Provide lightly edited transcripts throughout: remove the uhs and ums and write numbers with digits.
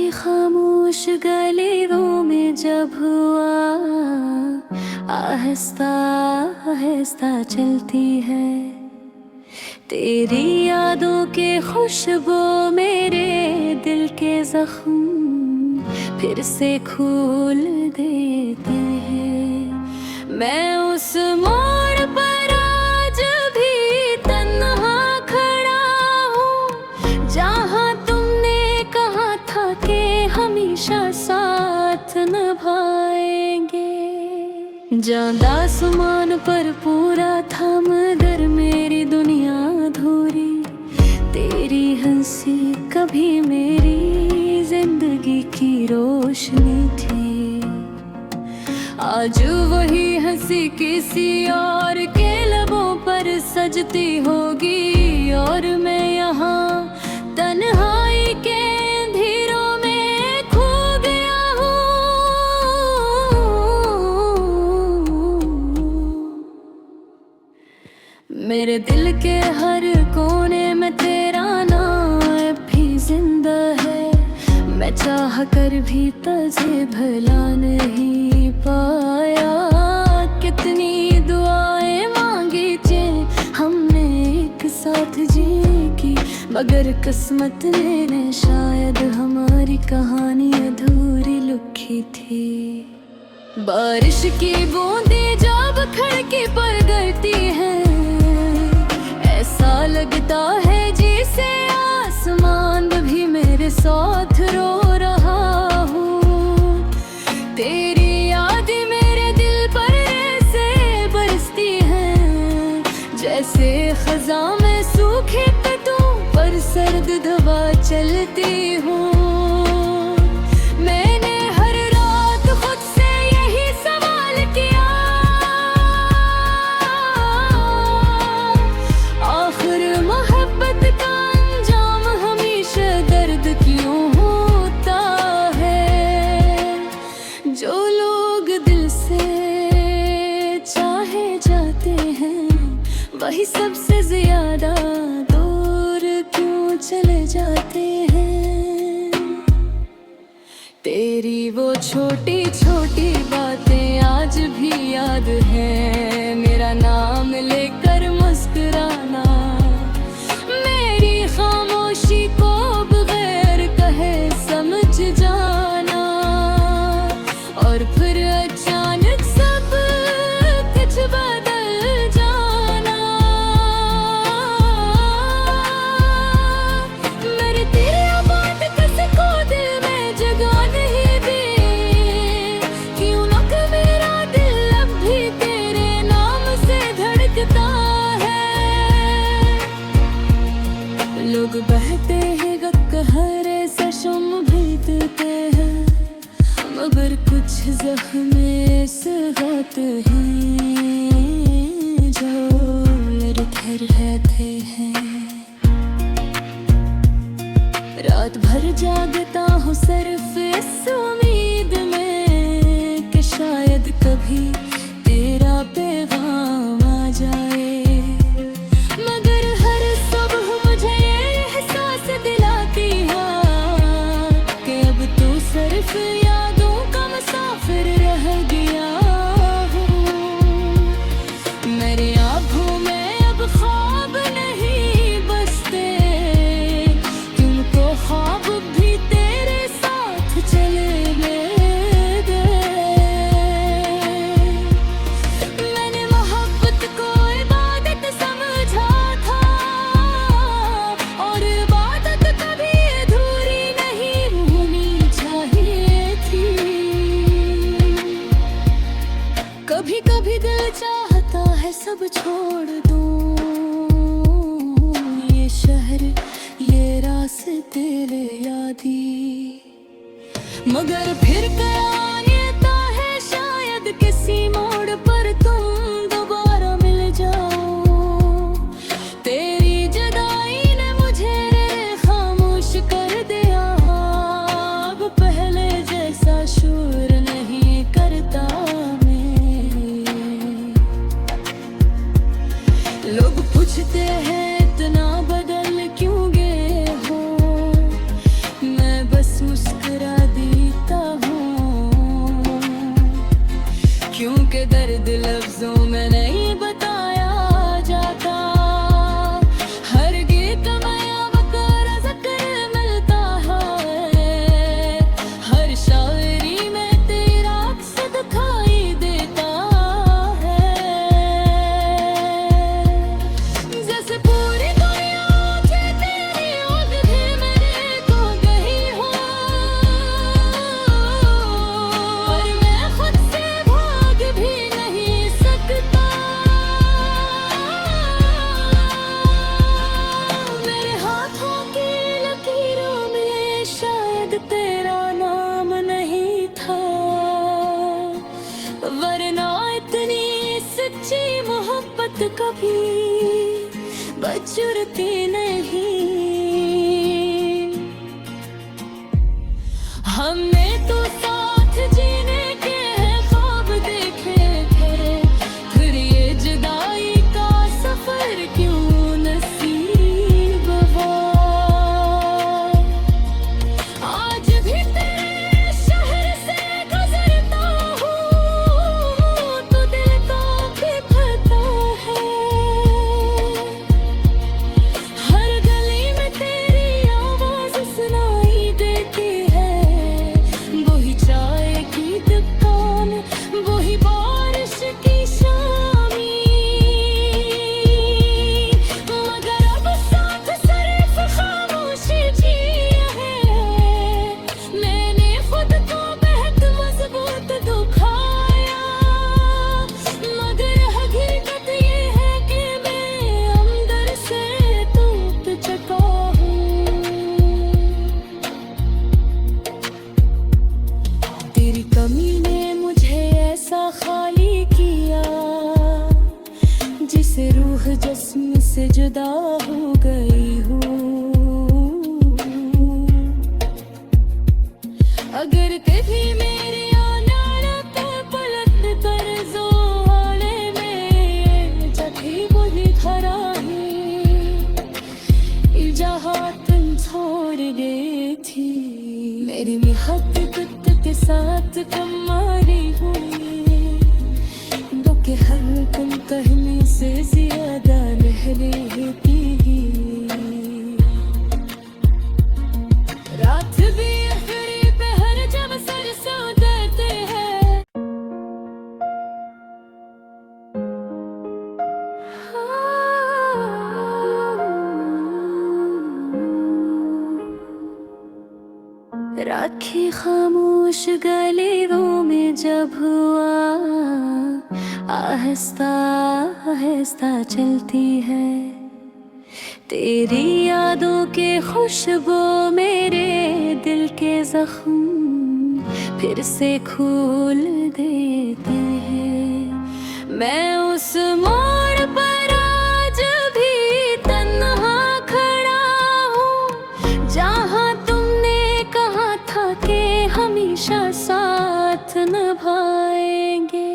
तेरी खामोश गलियों में जब हुआ आहिस्ता आहिस्ता चलती है, तेरी यादों के खुशबू मेरे दिल के जख्म फिर से खोल देते हैं। मैं उस मोड़ पर आज भी तन्हा खड़ा हूँ, जहाँ तुमने कहा था कि हमेशा साथ निभाएंगे। चांद आसमान पर पूरा था मगर मेरी दुनिया अधूरी, तेरी हंसी कभी मेरी जिंदगी की रोशनी थी। आज वही हंसी किसी और के लबों पर सजती होगी, और मैं यहाँ तन्हाई के अंधेरों में खो गया हूँ। मेरे दिल के हर कोने में तेरा नाम भी जिंदा है, मैं चाह कर भी तुझे भुला नहीं पाया। कितनी दुआएं मांगी थी हमने एक साथ जी की, मगर किस्मत ने शायद हमारी कहानी अधूरी लिखी थी। बारिश की बूंदें जब खिड़की पर गिरती हैं, ऐसा लगता है जैसे आसमान भी मेरे साथ रो रहा हूँ। तेरी यादें मेरे दिल पर ऐसे बरसती हैं, जैसे खज़ां में सूखे पत्तों पर सर्द हवा चलती हूँ। मैंने हर रात खुद से यही सवाल किया, आखिर मोहब्बत का अंजाम हमेशा दर्द क्यों होता है। जो लोग दिल से चाहे जाते हैं, वही सबसे ज्यादा दूर क्यों चले जाते हैं। तेरी वो छोटी छोटी बातें आज भी याद है, मेरा नाम लेकर मुस्कुराना, मेरी खामोशी को बगैर कहे समझ जाना, और फिर अचानक सब कुछ बदल जाना। मेरे तेरी बात किसी को दिल में जगा नहीं दी, क्यों ना कि मेरा दिल अब भी तेरे नाम से धड़कता है। लोग बहते हैं गहरे से शुम भीगते हैं, मगर कुछ जख्म से गाते हैं जो लड़ते रहते हैं। रात भर जागता हूँ सिर्फ इस उम्मीद में कि शायद कभी तेरा पैगाम आ जाए, मगर हर सुबह मुझे ये एहसास दिलाती है कि अब तू सिर्फ यादों का मुसाफिर रह गया हूँ। मेरी आँखों में अब ख्वाब नहीं बसते, क्योंकि ख्वाब भी तेरे साथ चले गए। मैंने मोहब्बत को इबादत समझा था, और इबादत कभी अधूरी नहीं होनी चाहिए थी। कभी कभी दिल चाहता है सब छोड़ दूं, ये शहर ये रास्ते तेरे यादी, मगर फिर कयान आता है शायद किसी मोड़ पर तुम दोबारा मिल जाओ। तेरी जुदाई ने मुझे खामोश कर दिया, अब पहले जैसा शोर नहीं करता मैं। लोग पूछते हैं इतना बदल क्यों गए हो, मैं बस मुस्कुरा क्योंकि दर्द लफ्जों में नहीं बताया जाता। हर गीत में अब का ज़िक्र मिलता है, हर शायरी में तेरा अक्स दिखाई देता है। जैसे पूरी दुनिया मुझे तेरी ओर भी मेरे को गई हो, पर मैं खुद से भाग भी नहीं सकता। मेरे हाथों की लकीरों में शायद तेरा नाम नहीं था, वरना इतनी सच्ची मोहब्बत कभी बचुरती नहीं। हमने तो साथ जीने के हैं ख्वाब देखे थे, फिर ये जुदाई का सफर क्यों नसीब हुआ। आज भी तेरे शहर से गुजरता हूँ तो दिल कांपता है। हर गली में तेरी आवाज सुनाई देती है, वही चाय की दुकान, वही बारिश की शामी। मगर अब साथ सिर्फ खामोशी जी है, मैंने खुद को बेहद मजबूत दुखाया। मगर हकीकत ये है कि मैं अंदर से टूट चुका हूँ। तेरी कमी ने मुझे ऐसा खाली किया, जिसे रूह जिस्म से जुदा हो गई हूँ। अगर कभी मेरी अनारत पलट कर जो हाले में जठी बोली खराही जहाँ तुम छोड़ गई थी। मेरी भी हद कुत्ते के साथ कमारी हुई, दो के हर कम कहने से ज्यादा लहरें थी। रात भी आखिरी पहर जब सर से उतरते हैं, राखी खामोश गलियों में जब हुआ, आहिस्ता आहिस्ता चलती है। तेरी यादों के खुशबू मेरे दिल के जख्म फिर से खोल देते हैं। मैं उस मोड़ पर आज भी तन्हा खड़ा हूँ, जहाँ तुमने कहा था कि हमेशा साथ निभाएंगे।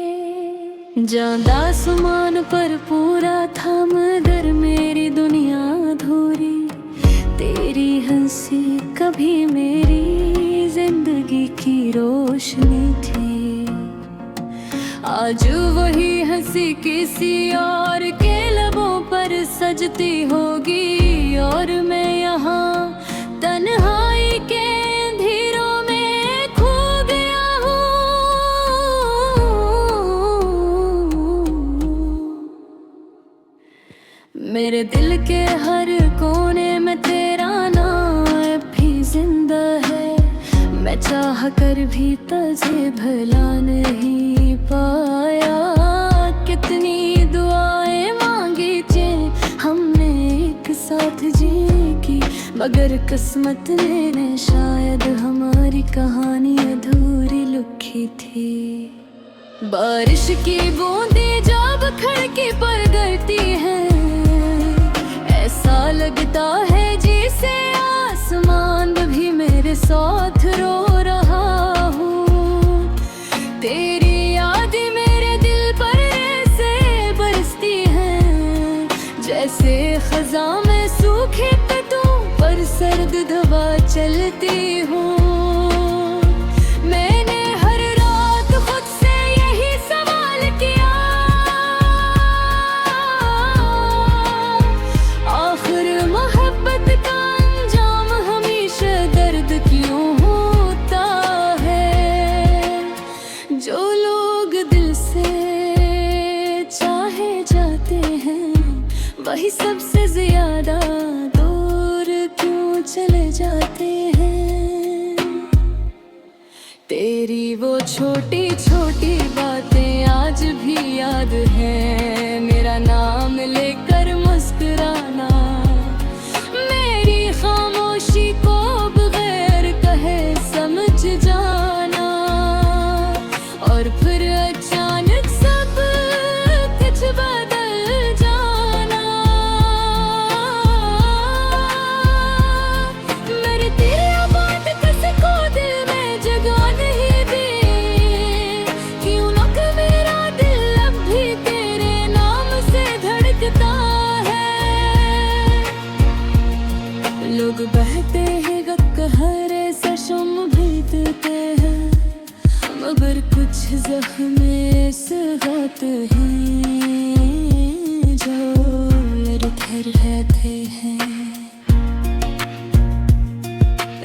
जांदा आसमान पर पूरा था मगर मेरी दुनिया अधूरी, तेरी हंसी कभी मेरी जिंदगी की रोशनी थी। आज वही हंसी किसी और के लबों पर सजती होगी, और मैं यहाँ तन्हाई के अंधेरों में खो गया हूँ। मेरे दिल के हर कोने में तेरा नाम भी जिंदा है। मैं चाह कर भी तुझे भुला नहीं पाया। कितनी दुआएं मांगी थी हमने एक साथ जीने की, मगर किस्मत ने शायद हमारी कहानी अधूरी लिखी थी। बारिश की बूंदें जब खिड़की पर गिरती हैं, ऐसा लगता है जैसे आसमान भी मेरे साथ रो रहा हूँ। तेरी यादें मेरे दिल पर ऐसे बरसती हैं, जैसे खज़ां में सूखे पत्तों पर सर्द हवा चलती हूँ। मैंने हर रात खुद से यही सवाल वही सबसे ज्यादा दूर क्यों चले जाते हैं। तेरी वो छोटी छोटी बातें आज भी याद हैं, मेरा नाम लेकर मुस्कुराना, मेरी खामोशी को बगैर कहे समझ जाना, और फिर अचानक सब कुछ बदल जाना। मेरे तेरी बात किसको दिल में जगह नहीं दी, क्यों ना कि मेरा दिल अब भी तेरे नाम से धड़कता है। लोग बहते हैं गहरे सशम भीगते हैं, मगर कुछ जख्म सगाते हैं जो लड़खड़ रहते हैं।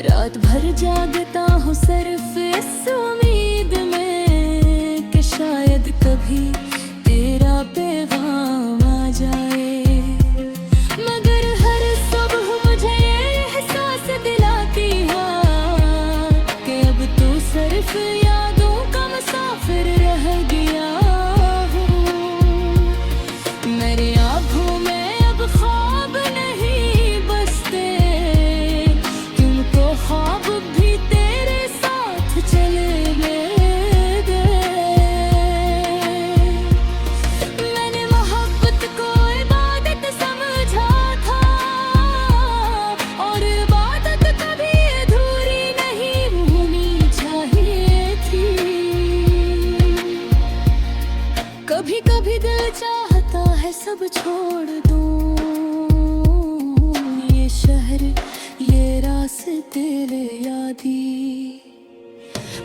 रात भर जागता हूँ सिर्फ इस उम्मीद में कि शायद कभी तेरा पैगाम आ जाए, मगर हर सुबह मुझे ये एहसास दिलाती है कि अब तू सिर्फ यादों का मुसाफिर रह गया हूँ। मेरी आँखों में अब ख्वाब नहीं बसते, क्योंकि ख्वाब भी तेरे साथ चले गए। मैंने मोहब्बत को इबादत समझा था, और इबादत कभी अधूरी नहीं होनी चाहिए थी। कभी कभी दिल चाहता है सब छोड़ दूं, ये शहर ये रास्ते तेरे यादी,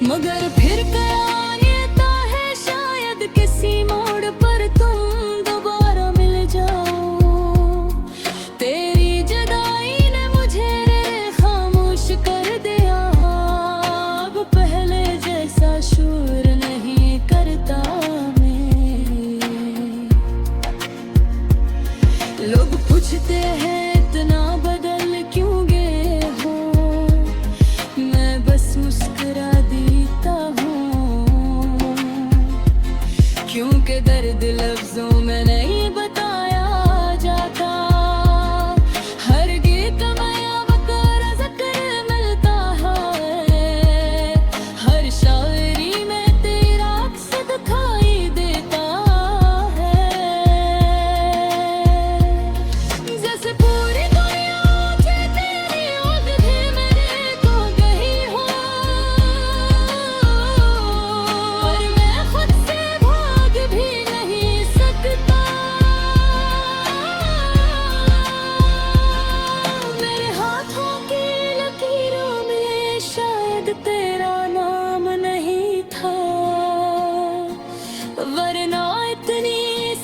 मगर फिर कयान आता है शायद किसी मोड़ पर तुम दोबारा मिल जाओ। तेरी जुदाई ने मुझे खामोश कर दिया, अब पहले जैसा शोर नहीं करता मैं। लोग पूछते हैं इतना बदल क्यों गए हो, मैं बस मुस्कुरा देता हूँ, क्योंकि दर्द लफ्जों में नहीं बताया जाता। हर गीत में अब ज़िक्र मिलता है, हर शायरी में तेरा अक्स दिखाई देता है। जैसे पूरी दुनिया से तेरी याद भी मेरे को गई हो, पर मैं खुद से भाग भी नहीं सकता। मेरे हाथों की लकीरों में शायद तेरा नाम नहीं था, वरना इतनी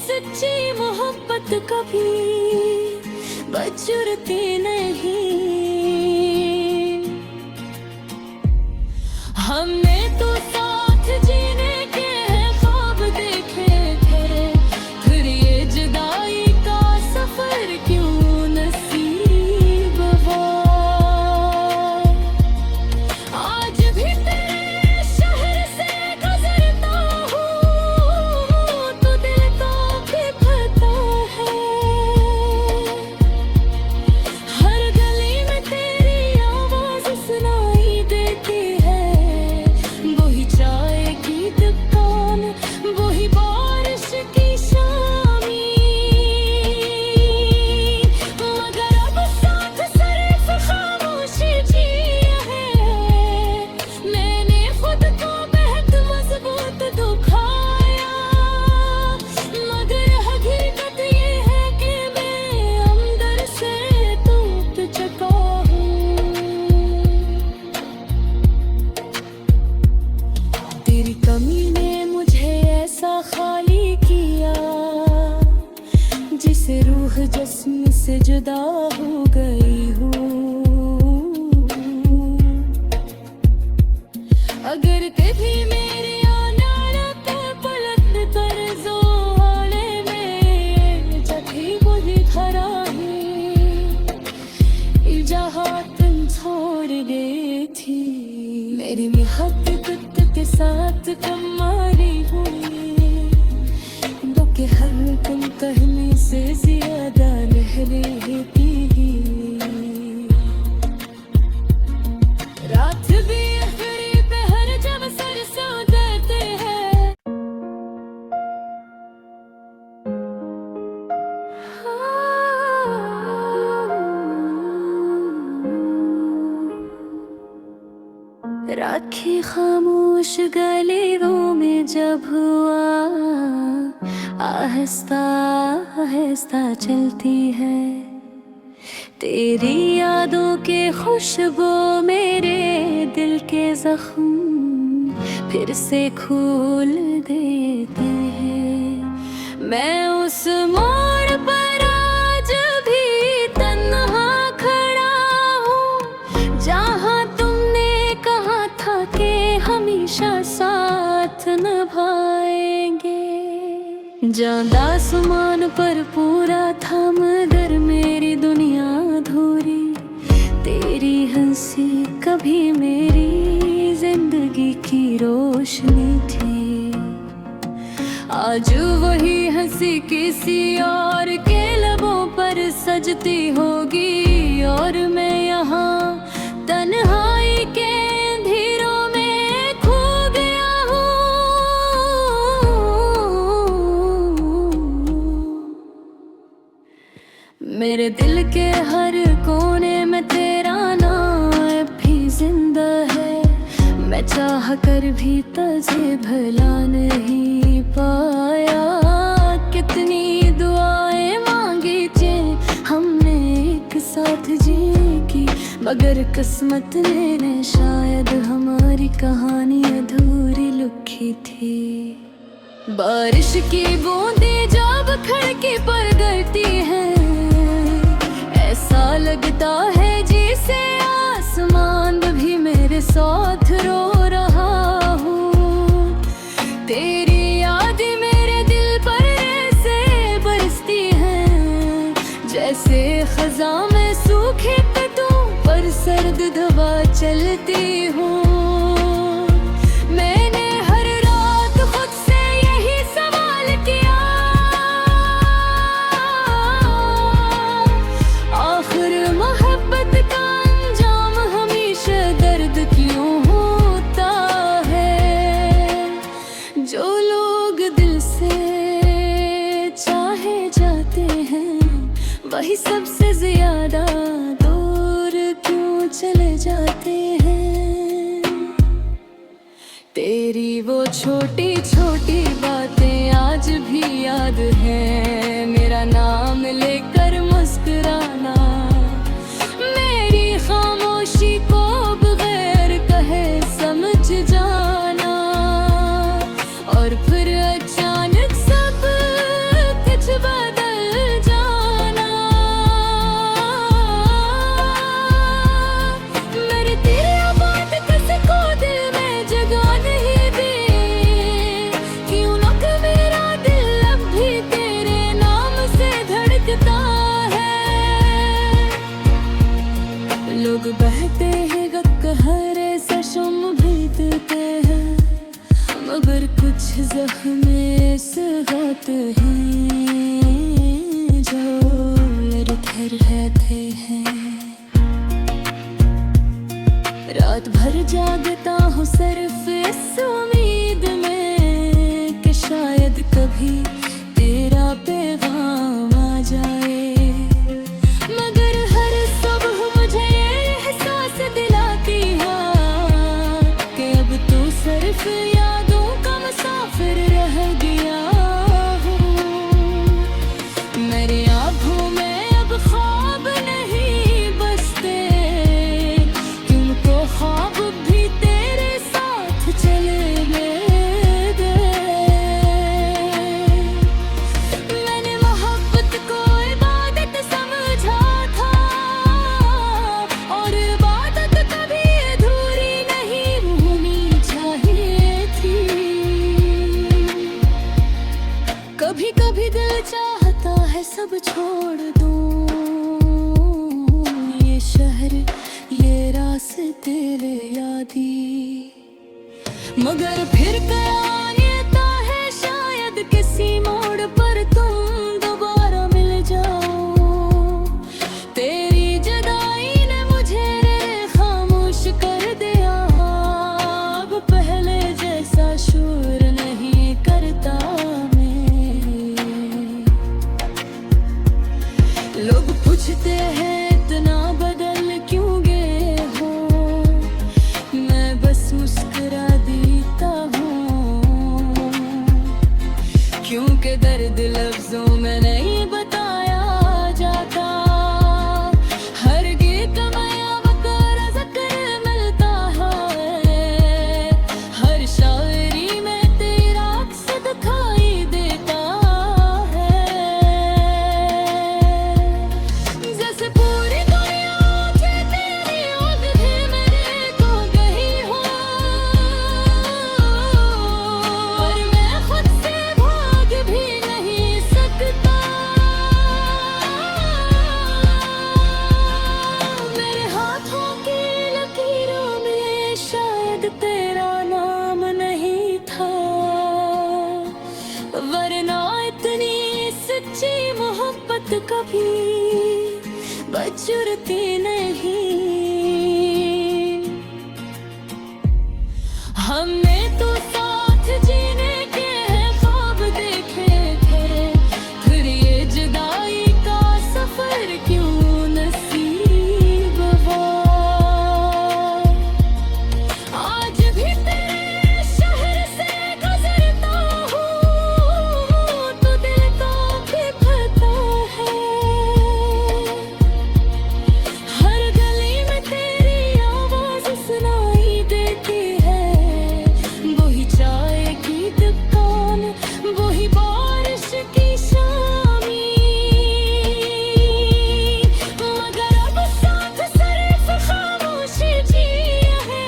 सच्ची मोहब्बत कभी बचुरती नहीं। हमने तो साथ जीने के हैं ख्वाब देखे थे, फिर ये जुदाई का सफर क्यों नसीब हुआ। आज भी तेरे शहर से गुजरता हूँ, तो दिल कांपता है। हर गली में तेरी आवाज सुनाई देती है, वही चाय की दुकान, वही बारिश की शामी, मगर अब साथ सिर्फ खामोशी जी है। मैंने खुद को बहुत मजबूत दुखाया, मगर हकीकत ये है कि मैं अंदर से टूट चुका हूँ। तेरी कमी ने मुझे ऐसा खाली किया, जिस रूह जिस्म से जुदा हो गई हूँ। अगर कभी मेरी अनारत पलट कर जो हाले में जब भी मुझे खरा मस्त कमाली हुई, के हर कम कहने से ज्यादा लहरें थी। रात भी आखिरी पहर जब सरसों उतरते हैं, राखी खामोश गलियों में जब हुआ, आहिस्ता आहिस्ता चलती है। तेरी यादों के खुशबू मेरे दिल के जख्म फिर से खोल देते हैं। मैं उस मोड़ पर आज भी तन्हा खड़ा हूँ, जहाँ तुमने कहा था कि हमेशा साथ निभाएंगे। जांदा आसमान पर पूरा था मगर मेरी दुनिया अधूरी, तेरी हंसी कभी मेरी जिंदगी की रोशनी थी। आज वही हंसी किसी और के लबों पर सजती होगी, और मैं यहाँ तन्हाई के अंधेरों में खो गया हूँ। मेरे दिल के हर कोने में तेरा नाम भी जिंदा है। मैं चाह कर भी तुझे भुला नहीं पाया। कितनी दुआएं मांगी थी हमने एक साथ जीने की, मगर किस्मत ने शायद हमारी कहानी अधूरी लिखी थी। बारिश की बूंदें जब खिड़की पर गिरती हैं, ऐसा लगता है जैसे आसमान भी मेरे साथ रो रहा हूँ। तेरी याद मेरे दिल पर ऐसे बरसती हैं, जैसे खज़ां में सूखे पत्तों पर सर्द हवा चलती हूँ। मैंने हर रात खुद से यही सवाल किया, आखिर मोहब्बत का अंजाम हमेशा दर्द क्यों होता है। जो लोग दिल से चाहे जाते हैं, वही सबसे ज्यादा दूर क्यों चले जाते हैं। तेरी वो छोटी छोटी बातें आज भी याद है, मेरा नाम लेकर मुस्कुराना, मेरी खामोशी को बगैर कहे समझ जाना, और फिर अचानक सब कुछ बदल जाना। मेरे तेरी बात किसको दिल में जगा नहीं दी, क्यों ना कि मेरा दिल अब भी तेरे नाम से धड़कता है। लोग बहते हैं गहरे से शुम भीगते हैं, मगर कुछ ज़ख्म से गाते हैं जो लड़ते रहते हैं। रात भर जागता हूँ सिर्फ इस उम्मीद में कि शायद कभी तेरा पैगाम आ जाए, मगर हर सुबह मुझे ये एहसास दिलाती है कि अब तू सिर्फ यादों का मुसाफिर रह गया हूँ। मेरी आँखों में अब ख्वाब नहीं बसते, क्योंकि ख्वाब भी तेरे साथ चले गए। मैंने मोहब्बत को इबादत समझा था, और इबादत कभी अधूरी नहीं होनी चाहिए थी। कभी कभी दिल चाहता है सब छोड़ दूं, ये शहर ये रास्ते तेरे यादी, मगर फिर कयान ये ता है शायद किसी मोड़ पर तुम दोबारा मिल जाओ। तेरी जुदाई ने मुझे खामोश कर दिया, अब पहले जैसा शोर नहीं करता मैं। लोग पूछते हैं इतना बदल क्यों गए हो, मैं बस मुस्कुरा देता हूँ, क्योंकि दर्द लफ्जों में नहीं बताया जाता। हर गीत में अब ज़िक्र मिलता है, हर शायरी में तेरा अक्स दिखाई देता है। जैसे पूरी दुनिया उठे तेरी ओर भी मेरे को गई हो, पर मैं खुद से भाग भी नहीं सकता। मेरे हाथों की लकीरों में शायद तेरा नाम नहीं था, वरना इतनी सच्ची मोहब्बत कभी बचुरती नहीं। हमने तो साथ जीने के हैं ख्वाब देखे थे, फिर ये जुदाई का सफर क्यों नसीब हुआ। आज भी तेरे शहर से गुजरता हूँ तो दिल कांपता है। हर गली में तेरी आवाज सुनाई देती है, वही चाय की दुकान, वही बारिश की शामी। मगर अब साथ सिर्फ खामोशी जी है,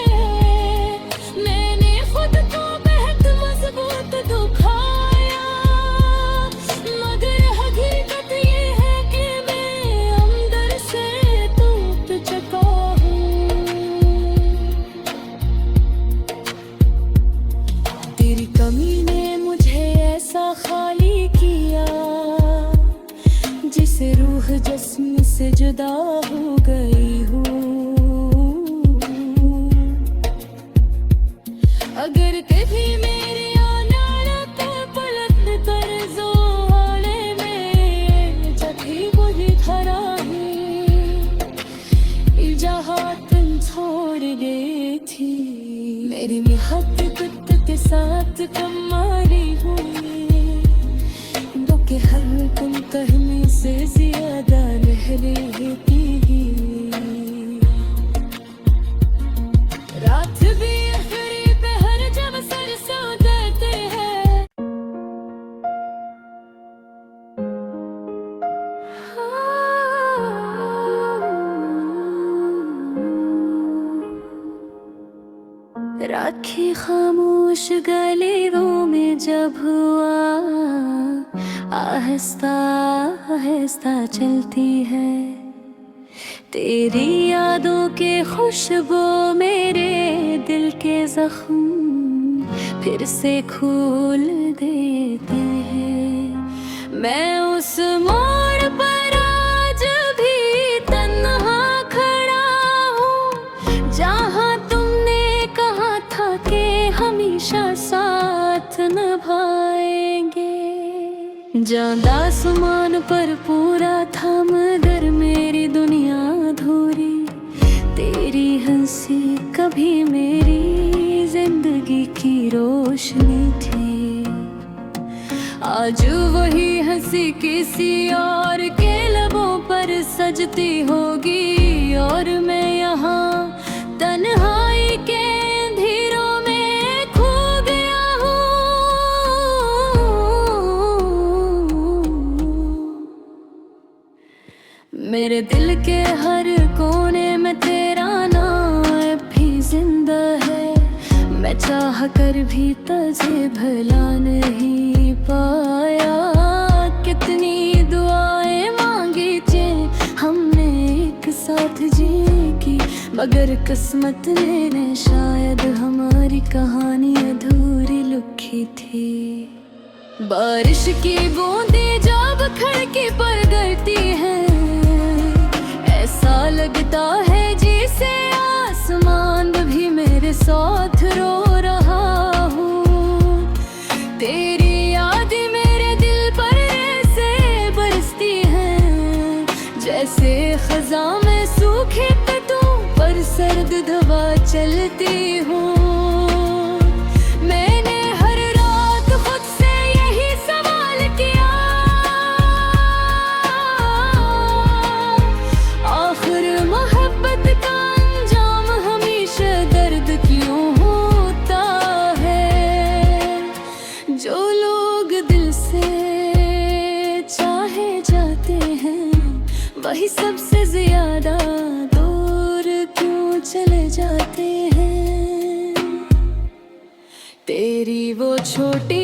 मैंने खुद को बेहद मजबूत दुखाया। मगर हकीकत ये है कि मैं अंदर से टूट चुका हूँ। तेरी कमी ने मुझे ऐसा खाली किया, जिस रूह जिस्म से जुदा हो गई हूँ। अगर कभी मेरी अदालत पलट कर जो हाले में जठी बुरी तरह जहाँ तुम छोड़ गई थी, मेरी निहत कुत्ते के साथ कमारी हुई, दो के हर तुम कहने से ज्यादा नहरें पी। रात भी आखिरी पहर जब सर से उतरते हैं, राखी खामोश गलियों में जब हुआ, आहिस्ता आहिस्ता चलती है। तेरी यादों के खुशबू मेरे दिल के जख्म फिर से खोल देते हैं। मैं उस मोड़ पर आज भी तन्हा खड़ा हूँ, जहाँ तुमने कहा था कि हमेशा साथ निभाएंगे। जांदा आसमान पर पूरा था मगर मेरी दुनिया अधूरी, तेरी हंसी कभी मेरी जिंदगी की रोशनी थी। आज वही हंसी किसी और के लबों पर सजती होगी, और मैं यहाँ तन्हाई के अंधेरों में खो गया हूँ। मेरे दिल के हर कोने में तेरा नाम भी जिंदा है, मैं चाह कर भी तुझे भुला नहीं पाया। कितनी दुआएं मांगी थी हमने एक साथ जी की, मगर किस्मत ने शायद हमारी कहानी अधूरी लिखी थी। बारिश की बूंदें जब खिड़की पर गिरती हैं, ऐसा लगता है जैसे आसमान भी मेरे साथ रो रहा हूँ। तेरी यादें मेरे दिल पर ऐसे बरसती हैं, जैसे खज़ां में सूखे पत्तों पर सर्द हवा चलती हूँ। मैंने हर रात खुद से यही सवाल किया, आखिर मोहब्बत का अंजाम हमेशा दर्द क्यों होता है। जो लोग दिल से चाहे जाते हैं, वही सबसे ज्यादा दूर क्यों चले जाते हैं। तेरी वो छोटी